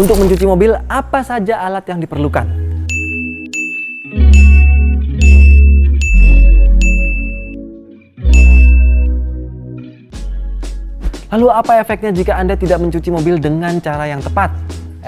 Untuk mencuci mobil, apa saja alat yang diperlukan? Lalu apa efeknya jika Anda tidak mencuci mobil dengan cara yang tepat?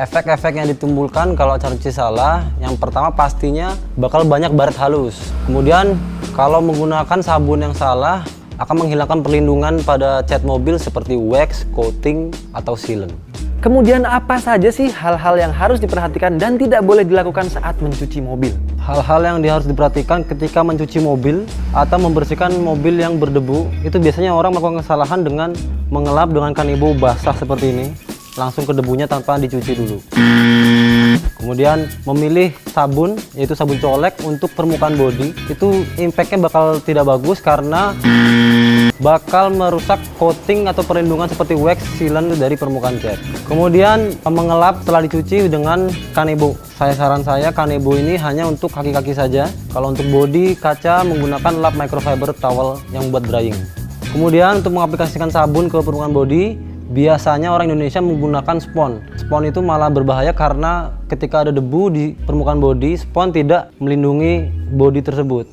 Efek-efek yang ditimbulkan kalau cara cuci salah, yang pertama pastinya bakal banyak baret halus. Kemudian kalau menggunakan sabun yang salah akan menghilangkan perlindungan pada cat mobil seperti wax, coating, atau sealant. Kemudian apa saja sih hal-hal yang harus diperhatikan dan tidak boleh dilakukan saat mencuci mobil? Hal-hal yang harus diperhatikan ketika mencuci mobil atau membersihkan mobil yang berdebu, itu biasanya orang melakukan kesalahan dengan mengelap dengan kanebo basah seperti ini, langsung ke debunya tanpa dicuci dulu. Kemudian memilih sabun, yaitu sabun colek untuk permukaan bodi, itu impactnya bakal tidak bagus karena bakal merusak coating atau perlindungan seperti wax, sealant dari permukaan cat. Kemudian mengelap setelah dicuci dengan kanebo. Saran saya kanebo ini hanya untuk kaki-kaki saja. Kalau untuk bodi kaca menggunakan lap microfiber towel yang buat drying. Kemudian untuk mengaplikasikan sabun ke permukaan bodi, biasanya orang Indonesia menggunakan spons. Spons itu malah berbahaya karena ketika ada debu di permukaan bodi, spons tidak melindungi bodi tersebut.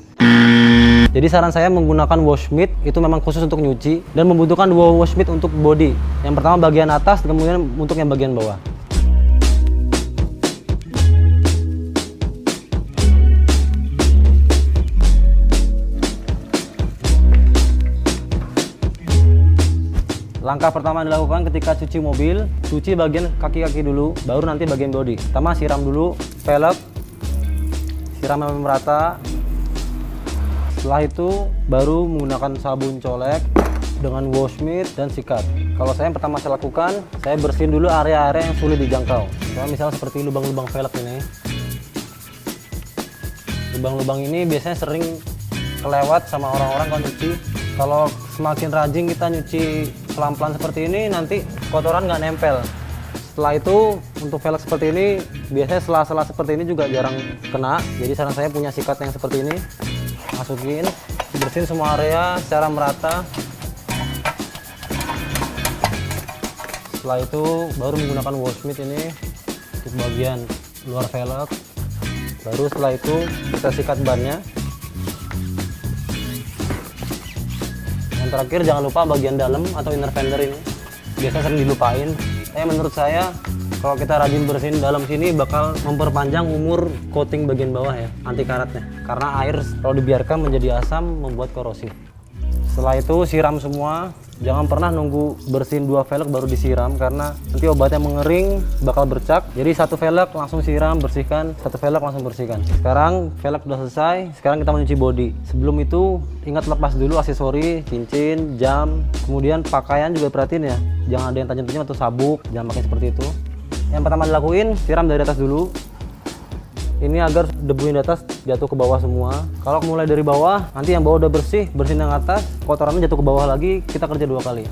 Jadi saran saya menggunakan wash mitt, itu memang khusus untuk nyuci dan membutuhkan 2 wash mitt untuk bodi. Yang pertama bagian atas, kemudian untuk yang bagian bawah. Langkah pertama yang dilakukan ketika cuci mobil, cuci bagian kaki-kaki dulu, baru nanti bagian bodi. Pertama siram dulu velg, siram sampai merata. Setelah itu baru menggunakan sabun colek dengan wash mitt dan sikat. Kalau saya yang pertama saya lakukan, saya bersihin dulu area-area yang sulit dijangkau. Misalnya seperti lubang-lubang velg ini. Lubang-lubang ini biasanya sering kelewat sama orang-orang kalau nyuci. Kalau semakin rajin kita nyuci pelan-pelan seperti ini, nanti kotoran nggak nempel. Setelah itu untuk velg seperti ini, biasanya sela-sela seperti ini juga jarang kena. Jadi saran saya punya sikat yang seperti ini. Masukin, bersihin semua area secara merata. Setelah itu baru menggunakan wash mitt ini untuk bagian luar velg. Baru setelah itu kita sikat bannya. Yang terakhir jangan lupa bagian dalam atau inner fender ini. Biasanya sering dilupain. Menurut saya kalau kita rajin bersihin dalam sini bakal memperpanjang umur coating bagian bawah ya, anti karatnya. Karena air kalau dibiarkan menjadi asam membuat korosif. Setelah itu siram semua. Jangan pernah nunggu bersihin 2 velg baru disiram karena nanti obatnya mengering, bakal bercak. Jadi 1 velg langsung siram, bersihkan, 1 velg langsung bersihkan. Sekarang velg udah selesai, sekarang kita mencuci bodi. Sebelum itu ingat lepas dulu aksesori, cincin, jam, kemudian pakaian juga perhatiin ya. Jangan ada yang tajam-tajam atau sabuk, jangan pakai seperti itu. Yang pertama dilakuin, siram dari atas dulu. Ini agar debu yang di atas jatuh ke bawah semua. Kalau mulai dari bawah, nanti yang bawah udah bersih, bersihin yang atas, kotorannya jatuh ke bawah lagi, kita kerja 2 kali.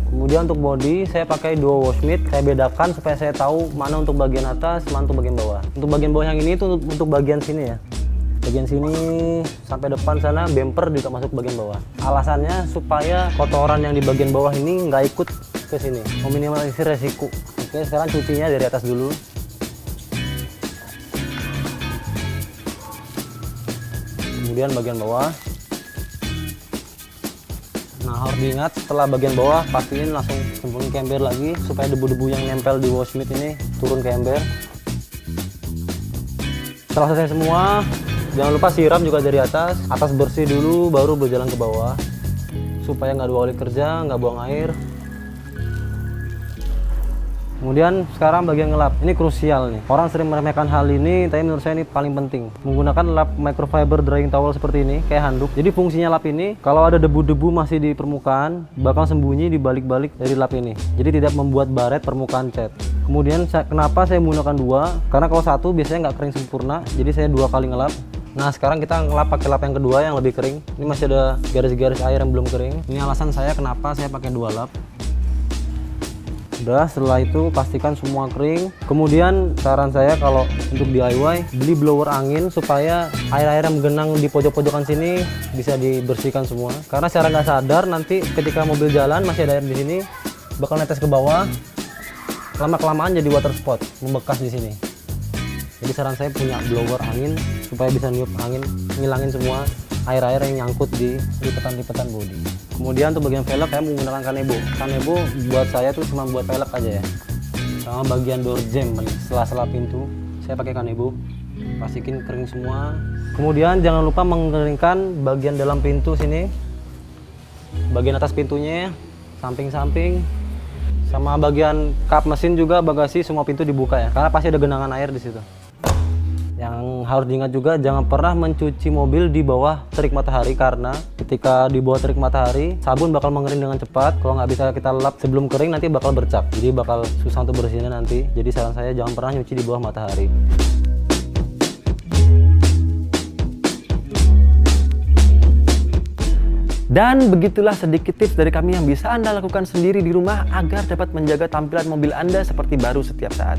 Kemudian untuk bodi, saya pakai 2 wash mitt, saya bedakan supaya saya tahu mana untuk bagian atas, mana untuk bagian bawah. Untuk bagian bawah yang ini itu untuk bagian sini ya. Bagian sini sampai depan sana, bumper juga masuk bagian bawah. Alasannya supaya kotoran yang di bagian bawah ini nggak ikut ke sini, meminimalisir resiko. Oke, sekarang cucinya dari atas dulu. Kemudian bagian bawah. Nah, harus diingat setelah bagian bawah pastiin langsung semprongin ke ember lagi supaya debu-debu yang nempel di wash mitt ini turun ke ember. Setelah selesai semua, jangan lupa siram juga dari atas bersih dulu baru berjalan ke bawah supaya nggak 2 kali kerja, nggak buang air. Kemudian sekarang bagian ngelap, ini krusial nih. Orang sering meremehkan hal ini, tapi menurut saya ini paling penting. Menggunakan lap microfiber drying towel seperti ini, kayak handuk. Jadi fungsinya lap ini, kalau ada debu-debu masih di permukaan, bakal sembunyi di balik-balik dari lap ini. Jadi tidak membuat baret permukaan cat. Kemudian kenapa saya menggunakan 2? Karena kalau 1 biasanya nggak kering sempurna, jadi saya 2 kali ngelap. Nah, sekarang kita ngelap pakai lap yang kedua yang lebih kering. Ini masih ada garis-garis air yang belum kering. Ini alasan saya kenapa saya pakai 2 lap. Udah, setelah itu pastikan semua kering. Kemudian saran saya kalau untuk DIY, beli blower angin supaya air-air yang menggenang di pojok-pojokan sini bisa dibersihkan semua. Karena secara nggak sadar nanti ketika mobil jalan masih ada air di sini, bakal netes ke bawah. lama-kelamaan jadi water spot, membekas di sini. Jadi saran saya punya blower angin supaya bisa niup angin, ngilangin semua air-air yang nyangkut di lipetan-lipetan bodi. Kemudian untuk bagian velg saya menggunakan Kanebo. Kanebo buat saya tuh cuma buat velg aja ya. Sama bagian door jamb, sela-sela pintu saya pakai Kanebo. Pastikan kering semua. Kemudian jangan lupa mengeringkan bagian dalam pintu sini, bagian atas pintunya, samping-samping, sama bagian kap mesin juga, bagasi, semua pintu dibuka ya, karena pasti ada genangan air di situ. Yang harus diingat juga, jangan pernah mencuci mobil di bawah terik matahari, karena ketika di bawah terik matahari sabun bakal mengering dengan cepat. Kalau nggak bisa kita lap sebelum kering nanti bakal bercak, jadi bakal susah untuk bersihnya nanti. Jadi saran saya jangan pernah nyuci di bawah matahari. Dan begitulah sedikit tips dari kami yang bisa Anda lakukan sendiri di rumah agar dapat menjaga tampilan mobil Anda seperti baru setiap saat.